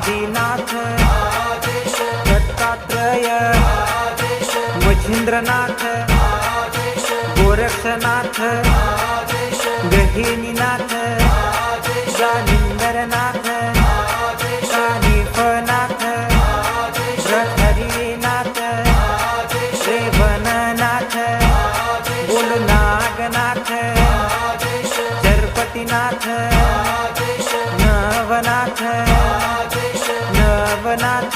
Adinath Dattatray Machhindranath Gorakshanath Gahininath Jalindarnath Kanifnath ब्रह्मरीनाथ श्रेवननाथ बोलनागनाथ चरपतिनाथ Navnath Navnath